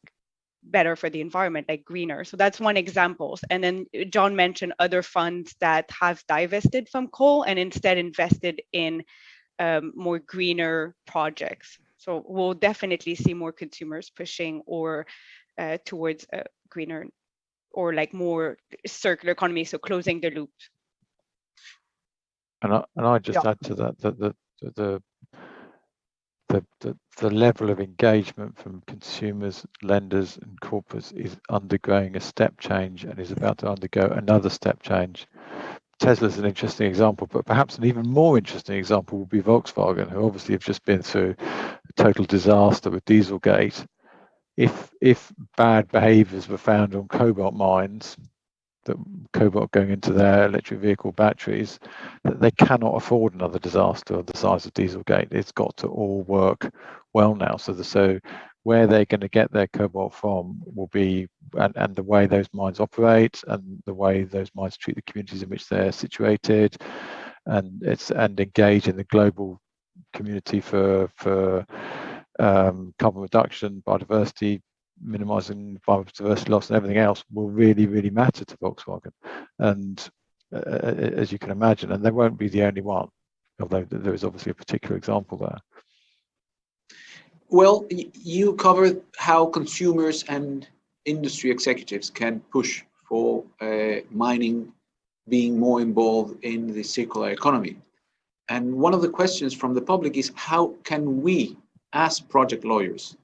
better for the environment, like greener. So that's one example. And then John mentioned other funds that have divested from coal and instead invested in more greener projects. So we'll definitely see more consumers pushing or towards greener or like more circular economy, so closing the loop. And I just add to that the level of engagement from consumers, lenders, and corporates is undergoing a step change and is about to undergo another step change. Tesla's an interesting example, but perhaps an even more interesting example would be Volkswagen, who obviously have just been through a total disaster with Dieselgate. If bad behaviours were found on cobalt mines, that cobalt going into their electric vehicle batteries, that they cannot afford another disaster of the size of Dieselgate. It's got to all work well now. So where they're going to get their cobalt from will be, and the way those mines operate, and the way those mines treat the communities in which they're situated, and engage in the global community for carbon reduction, biodiversity, minimizing biodiversity loss and everything else will really, really matter to Volkswagen. And as you can imagine, and they won't be the only one, although there is obviously a particular example there. Well, you covered how consumers and industry executives can push for mining being more involved in the circular economy. And one of the questions from the public is, how can we, as project lawyers,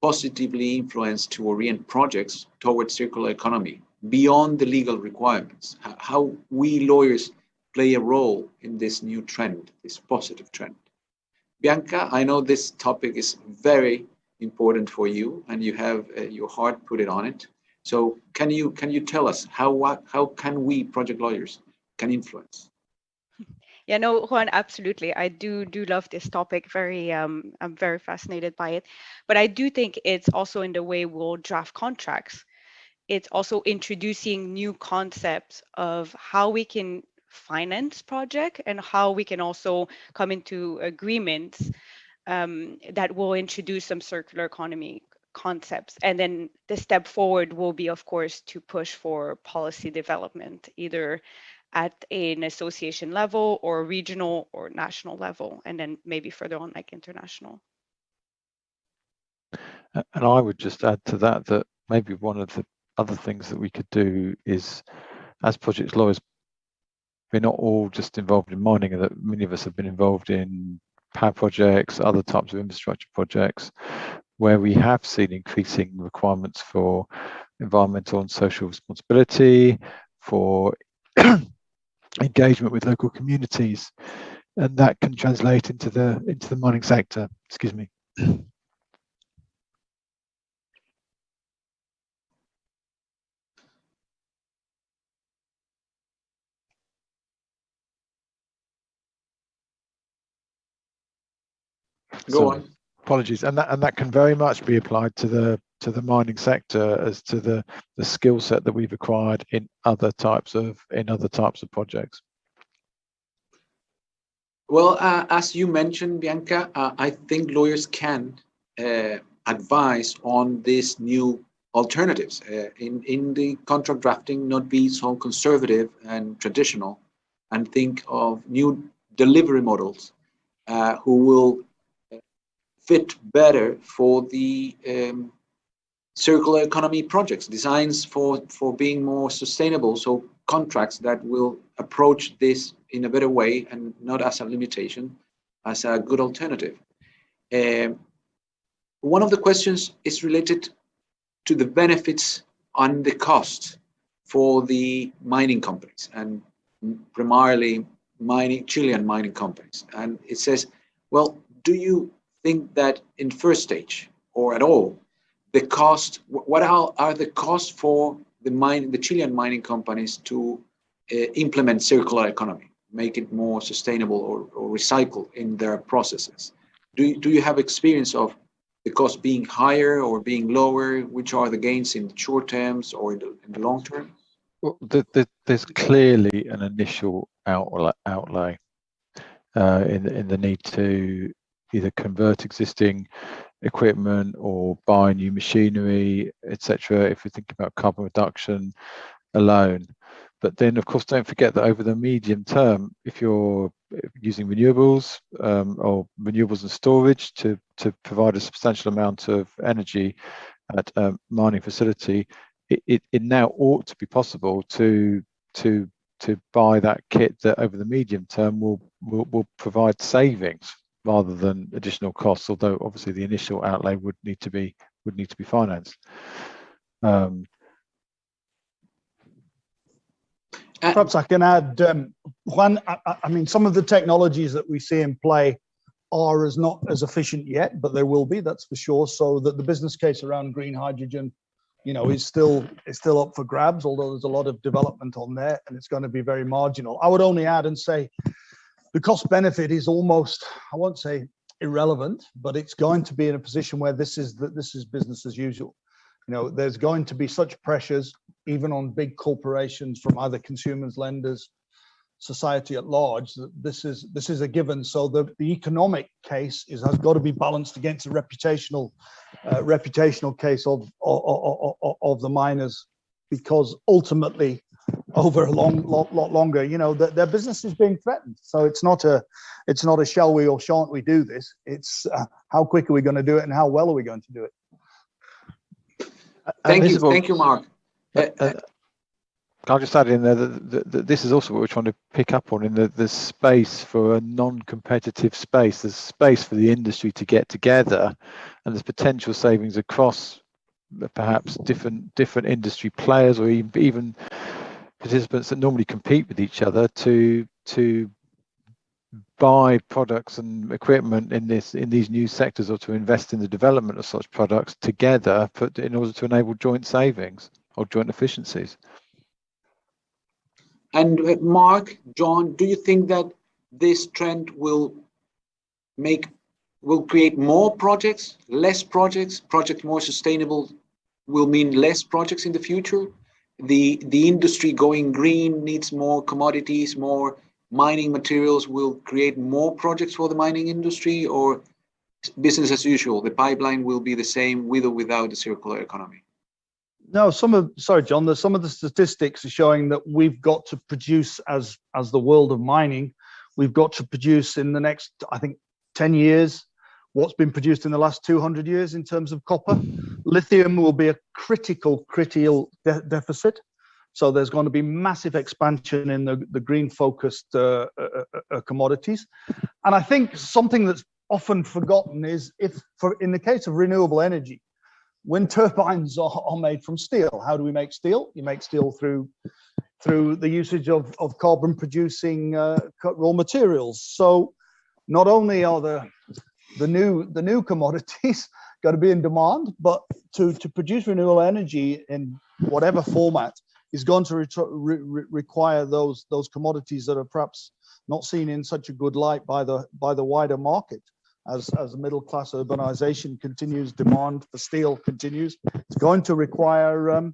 positively influence to orient projects towards circular economy beyond the legal requirements? How we lawyers play a role in this new trend, this positive trend. Bianca, I know this topic is very important for you, and you have your heart put it on it. So can you tell us how can we project lawyers can influence? Yeah, no, Juan, absolutely. I do love this topic. I'm very fascinated by it. But I do think it's also in the way we'll draft contracts. It's also introducing new concepts of how we can finance project and how we can also come into agreements that will introduce some circular economy concepts. And then the step forward will be, of course, to push for policy development, either at an association level or regional or national level, and then maybe further on like international. And I would just add to that maybe one of the other things that we could do is, as project lawyers, we're not all just involved in mining, and that many of us have been involved in power projects, other types of infrastructure projects, where we have seen increasing requirements for environmental and social responsibility, for engagement with local communities, and that can translate into the mining sector. Excuse me. Go on. Apologies, and that can very much be applied to the mining sector as to the skill set that we've acquired in other types of projects. Well, as you mentioned, Bianca, I think lawyers can advise on these new alternatives in the contract drafting, not be so conservative and traditional, and think of new delivery models who will fit better for the circular economy projects, designs for being more sustainable. So contracts that will approach this in a better way and not as a limitation, as a good alternative. One of the questions is related to the benefits and the cost for the mining companies, and primarily Chilean mining companies. And it says, well, do you think that in first stage or at all, the cost, what are the costs for the Chilean mining companies to implement circular economy, make it more sustainable or recycle in their processes? Do you have experience of the cost being higher or being lower? Which are the gains in the short terms or in the long term? Well, there's clearly an initial outlay in the need to either convert existing equipment or buy new machinery, etc. if we think about carbon reduction alone. But then, of course, don't forget that over the medium term, if you're using renewables or renewables and storage to provide a substantial amount of energy at a mining facility, it now ought to be possible to buy that kit that over the medium term will provide savings rather than additional costs, although obviously the initial outlay would need to be financed. Perhaps I can add, Juan, I mean, some of the technologies that we see in play are not as efficient yet, but they will be, that's for sure. So that the business case around green hydrogen, you know, is still up for grabs, although there's a lot of development on there, and it's going to be very marginal. I would only add and say the cost benefit is almost, I won't say irrelevant, but it's going to be in a position where this is business as usual. You know, there's going to be such pressures, even on big corporations, from either consumers, lenders, society at large, that this is a given. So the economic case has got to be balanced against the reputational case of the miners, because ultimately, over a lot longer, you know, their business is being threatened. So it's not a shall we or shan't we do this? It's how quick are we going to do it, and how well are we going to do it? Thank you, Mark. I'll just add in there that this is also what we're trying to pick up on in the space for a non-competitive space. There's space for the industry to get together, and there's potential savings across perhaps different industry players, or even participants that normally compete with each other to buy products and equipment in these new sectors, or to invest in the development of such products together in order to enable joint savings or joint efficiencies. And Mark, John, do you think that this trend will create more projects, less projects more sustainable will mean less projects in the future? The industry going green needs more commodities, more mining materials will create more projects for the mining industry, or business as usual, the pipeline will be the same with or without the circular economy? No, sorry, John, there's some of the statistics are showing that we've got to produce, as the world of mining, we've got to produce in the next, I think, 10 years, what's been produced in the last 200 years in terms of copper. Lithium will be a critical deficit. So there's going to be massive expansion in the green focused commodities. And I think something that's often forgotten is in the case of renewable energy, wind turbines are made from steel. How do we make steel? You make steel through the usage of carbon producing raw materials. So not only are the new commodities got to be in demand, but to produce renewable energy in whatever format is going to require those commodities that are perhaps not seen in such a good light by the wider market. As middle class urbanization continues, demand for steel continues, it's going to require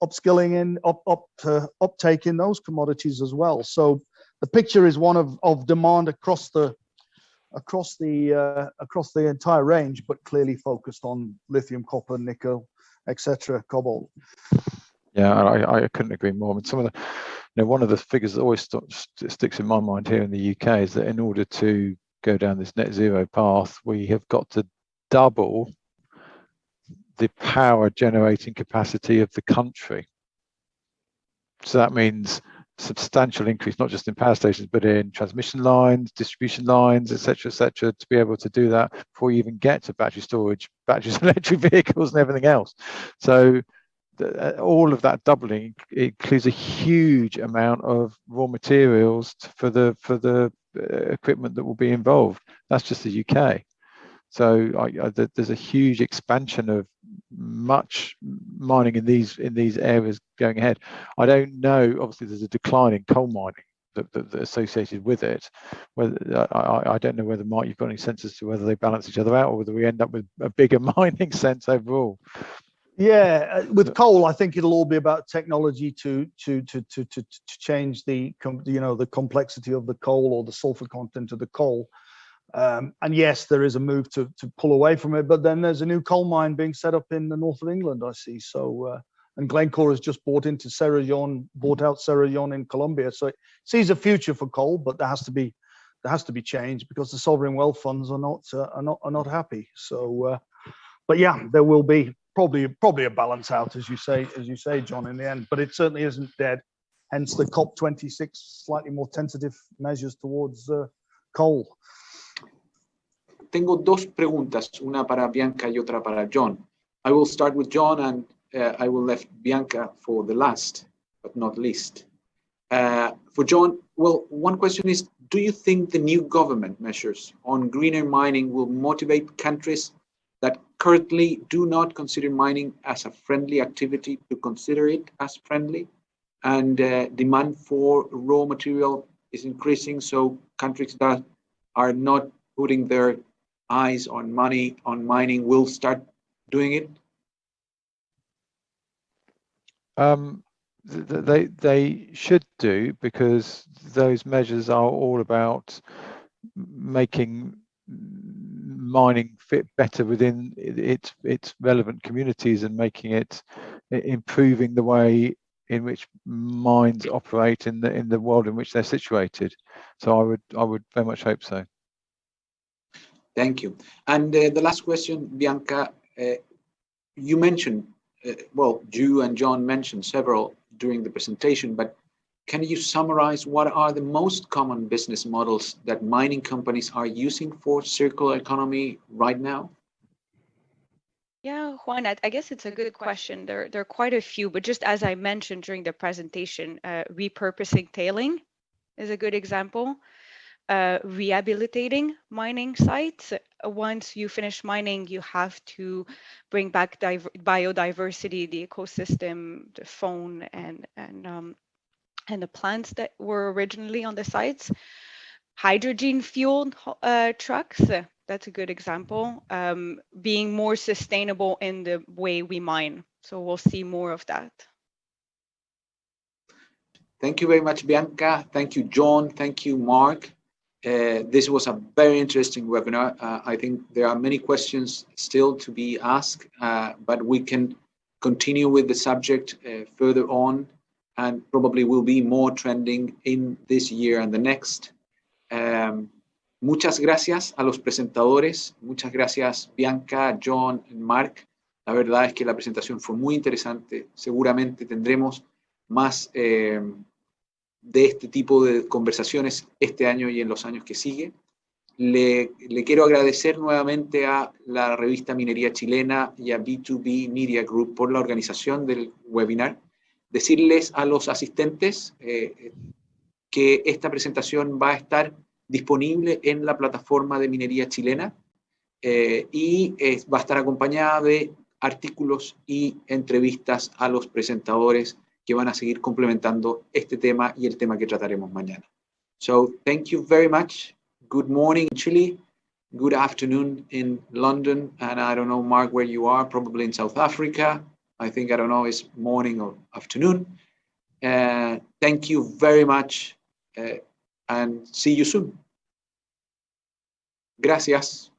upskilling in uptake in those commodities as well. So the picture is one of demand across the entire range, but clearly focused on lithium, copper, nickel, etc., cobalt. Yeah, I couldn't agree more. I mean, some of the, one of the figures that always sticks in my mind here in the UK is that in order to go down this net zero path, we have got to double the power generating capacity of the country. So that means substantial increase, not just in power stations, but in transmission lines, distribution lines, etc., to be able to do that before you even get to battery storage, batteries, electric vehicles, and everything else. So all of that doubling includes a huge amount of raw materials for the equipment that will be involved. That's just the UK. So there's a huge expansion of much mining in these areas going ahead. I don't know. Obviously, there's a decline in coal mining that associated with it. Whether I don't know whether, Mark, you've got any sense as to whether they balance each other out, or whether we end up with a bigger mining sense overall. Yeah, with coal, I think it'll all be about technology to change the complexity of the coal, or the sulfur content of the coal. And yes, there is a move to pull away from it, but then there's a new coal mine being set up in the north of England, I see. So and Glencore has just bought out Cerrejón in Colombia. So it sees a future for coal, but there has to be change, because the sovereign wealth funds are not happy. So but yeah, there will be probably a balance out, as you say, John, in the end. But it certainly isn't dead. Hence the COP26 slightly more tentative measures towards coal. Tengo dos preguntas, una para Bianca y otra para John. I will start with John, and I will leave Bianca for the last, but not least. For John, well, one question is, do you think the new government measures on greener mining will motivate countries that currently do not consider mining as a friendly activity to consider it as friendly? And demand for raw material is increasing, so countries that are not putting their eyes on money on mining will start doing it? They should do, because those measures are all about making mining fit better within its relevant communities and making it, improving the way in which mines operate in the world in which they're situated. So I would very much hope so. Thank you. And the last question, Bianca, you mentioned, well, you and John mentioned several during the presentation, but can you summarize what are the most common business models that mining companies are using for circular economy right now? Yeah, Juan, I guess it's a good question. There are quite a few, but just as I mentioned during the presentation, repurposing tailing is a good example. Rehabilitating mining sites. Once you finish mining, you have to bring back biodiversity, the ecosystem, the fauna, and the plants that were originally on the sites. Hydrogen fueled trucks, that's a good example. Being more sustainable in the way we mine. So we'll see more of that. Thank you very much, Bianca. Thank you, John. Thank you, Mark. This was a very interesting webinar. I think there are many questions still to be asked, but we can continue with the subject further on, and probably will be more trending in this year and the next. Muchas gracias a los presentadores. Muchas gracias, Bianca, John, Mark. La verdad es que la presentación fue muy interesante. Seguramente tendremos más de este tipo de conversaciones este año y en los años que siguen. Le quiero agradecer nuevamente a la revista Minería Chilena y a B2B Media Group por la organización del webinar. Decirles a los asistentes que esta presentación va a estar disponible en la plataforma de Minería Chilena y va a estar acompañada de artículos y entrevistas a los presentadores que van a seguir complementando este tema y el tema que trataremos mañana. So, thank you very much. Good morning in Chile. Good afternoon in London. And I don't know, Mark, where you are, probably in South Africa. I think, I don't know, it's morning or afternoon. Thank you very much and see you soon. Gracias.